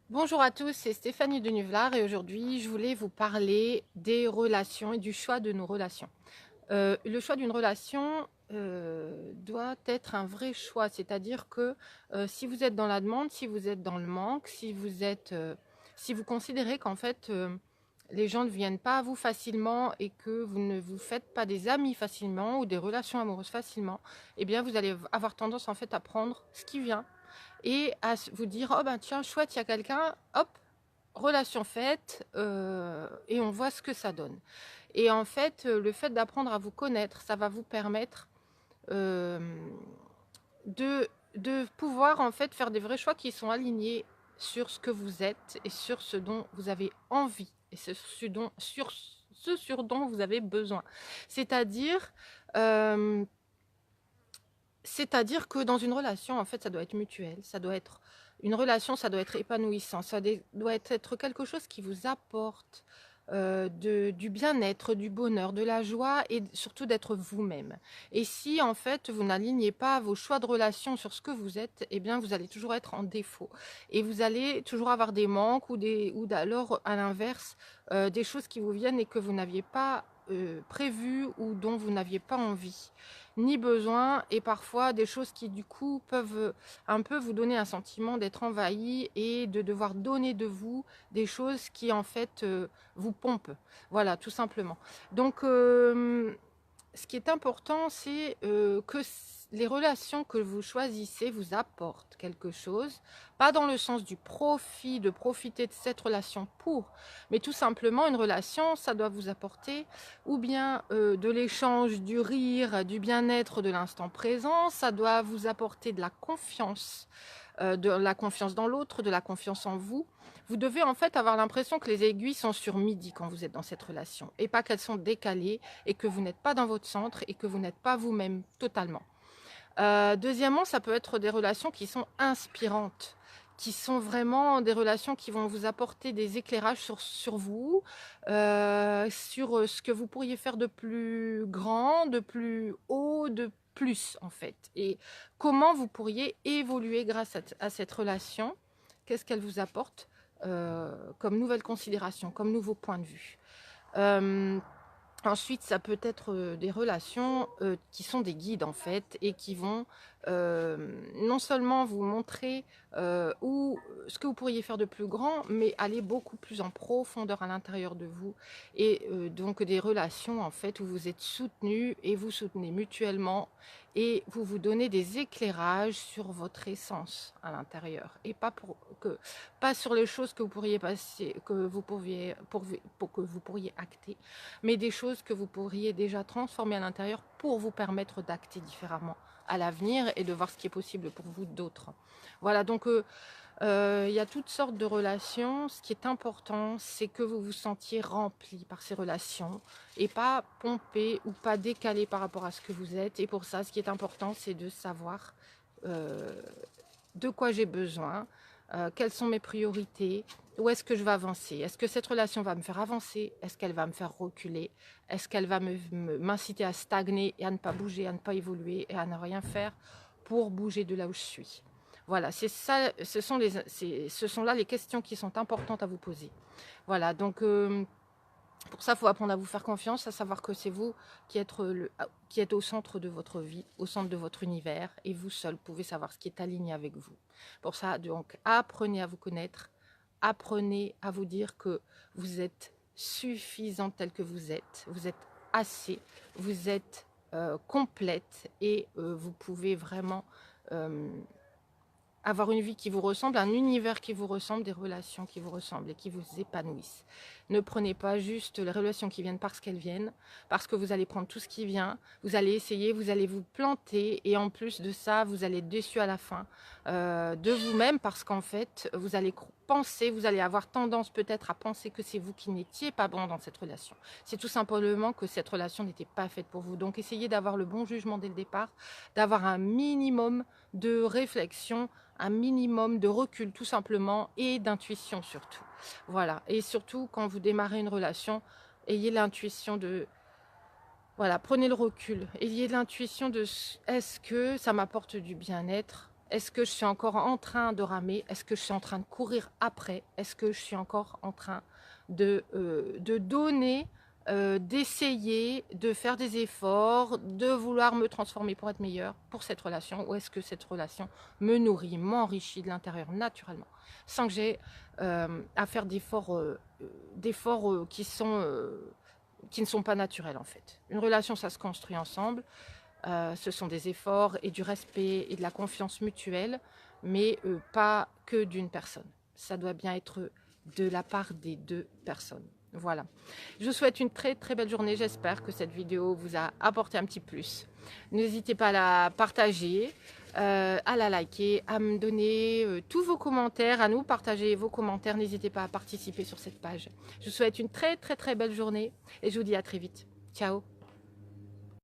Bonjour à tous, c'est Stéphanie de Nuvelard et aujourd'hui je voulais vous parler des relations et du choix de nos relations. Le choix d'une relation doit être un vrai choix, c'est-à-dire que si vous êtes dans la demande, si vous êtes dans le manque, si vous considérez qu'en fait les gens ne viennent pas à vous facilement et que vous ne vous faites pas des amis facilement ou des relations amoureuses facilement, eh bien vous allez avoir tendance en fait à prendre ce qui vient et à vous dire oh ben tiens chouette il y a quelqu'un, hop, relation faite, et on voit ce que ça donne. Et en fait le fait d'apprendre à vous connaître, ça va vous permettre euh, de pouvoir en fait faire des vrais choix qui sont alignés sur ce que vous êtes et sur ce dont vous avez envie et sur ce dont vous avez besoin. C'est-à-dire euh, c'est-à-dire que dans une relation, en fait, ça doit être mutuel, ça doit être une relation, ça doit être épanouissant, doit être quelque chose qui vous apporte du bien-être, du bonheur, de la joie et surtout d'être vous-même. Et si en fait vous n'alignez pas vos choix de relation sur ce que vous êtes, eh bien vous allez toujours être en défaut et vous allez toujours avoir des manques ou alors à l'inverse des choses qui vous viennent et que vous n'aviez pas prévues ou dont vous n'aviez pas envie ni besoin, et parfois des choses qui du coup peuvent un peu vous donner un sentiment d'être envahi et de devoir donner de vous des choses qui en fait vous pompent. Voilà, tout simplement. Donc ce qui est important, c'est que les relations que vous choisissez vous apportent quelque chose, pas dans le sens du profit, de profiter de cette relation pour, mais tout simplement une relation, ça doit vous apporter ou bien de l'échange, du rire, du bien-être de l'instant présent, ça doit vous apporter de la confiance dans l'autre, de la confiance en vous. Vous devez en fait avoir l'impression que les aiguilles sont sur midi quand vous êtes dans cette relation et pas qu'elles sont décalées et que vous n'êtes pas dans votre centre et que vous n'êtes pas vous-même totalement. Deuxièmement, ça peut être des relations qui sont inspirantes, qui sont vraiment des relations qui vont vous apporter des éclairages sur vous, sur ce que vous pourriez faire de plus grand, de plus haut, de plus en fait. Et comment vous pourriez évoluer grâce à cette relation. Qu'est-ce qu'elle vous apporte comme nouvelle considération, comme nouveau point de vue. Euh, Ensuite, ça peut être des relations qui sont des guides en fait et qui vont non seulement vous montrer ce que vous pourriez faire de plus grand, mais aller beaucoup plus en profondeur à l'intérieur de vous. Et donc des relations en fait où vous êtes soutenus et vous soutenez mutuellement et vous vous donnez des éclairages sur votre essence à l'intérieur et pas sur les choses que vous pourriez passer, pour que vous pourriez acter, mais des choses que vous pourriez déjà transformer à l'intérieur pour vous permettre d'acter différemment à l'avenir et de voir ce qui est possible pour vous d'autres. Voilà, donc il y a toutes sortes de relations. Ce qui est important, c'est que vous vous sentiez rempli par ces relations et pas pompé ou pas décalé par rapport à ce que vous êtes. Et pour ça, ce qui est important, c'est de savoir euh, de quoi j'ai besoin, quelles sont mes priorités, où est-ce que je vais avancer. Est-ce que cette relation va me faire avancer? Est-ce qu'elle va me faire reculer? Est-ce qu'elle va m'inciter à stagner et à ne pas bouger, à ne pas évoluer et à ne rien faire pour bouger de là où je suis? Voilà, c'est ça, ce sont là les questions qui sont importantes à vous poser. Voilà, donc pour ça, il faut apprendre à vous faire confiance, à savoir que c'est vous qui êtes au centre de votre vie, au centre de votre univers, et vous seul pouvez savoir ce qui est aligné avec vous. Pour ça, donc, apprenez à vous connaître, apprenez à vous dire que vous êtes suffisant tel que vous êtes assez, vous êtes complète et vous pouvez vraiment euh, avoir une vie qui vous ressemble, un univers qui vous ressemble, des relations qui vous ressemblent et qui vous épanouissent. Ne prenez pas juste les relations qui viennent parce qu'elles viennent, parce que vous allez prendre tout ce qui vient, vous allez essayer, vous allez vous planter et en plus de ça, vous allez être déçu à la fin de vous-même parce qu'en fait, vous allez avoir tendance peut-être à penser que c'est vous qui n'étiez pas bon dans cette relation. C'est tout simplement que cette relation n'était pas faite pour vous. Donc essayez d'avoir le bon jugement dès le départ, d'avoir un minimum de réflexion, un minimum de recul tout simplement et d'intuition surtout. Voilà, et surtout quand vous démarrez une relation, ayez l'intuition de... Voilà, prenez le recul, ayez l'intuition de est-ce que ça m'apporte du bien-être Est-ce que je suis encore en train de ramer? Est-ce que je suis en train de courir après? Est-ce que je suis encore en train de donner, d'essayer, de faire des efforts, de vouloir me transformer pour être meilleure pour cette relation? Ou est-ce que cette relation me nourrit, m'enrichit de l'intérieur naturellement, sans que j'ai à faire d'efforts qui ne sont pas naturels en fait. Une relation, ça se construit ensemble. Ce sont des efforts et du respect et de la confiance mutuelle, mais pas que d'une personne. Ça doit bien être de la part des deux personnes. Voilà. Je vous souhaite une très très belle journée. J'espère que cette vidéo vous a apporté un petit plus. N'hésitez pas à la partager, à la liker, à me donner tous vos commentaires, à nous partager vos commentaires. N'hésitez pas à participer sur cette page. Je vous souhaite une très très très belle journée et je vous dis à très vite. Ciao.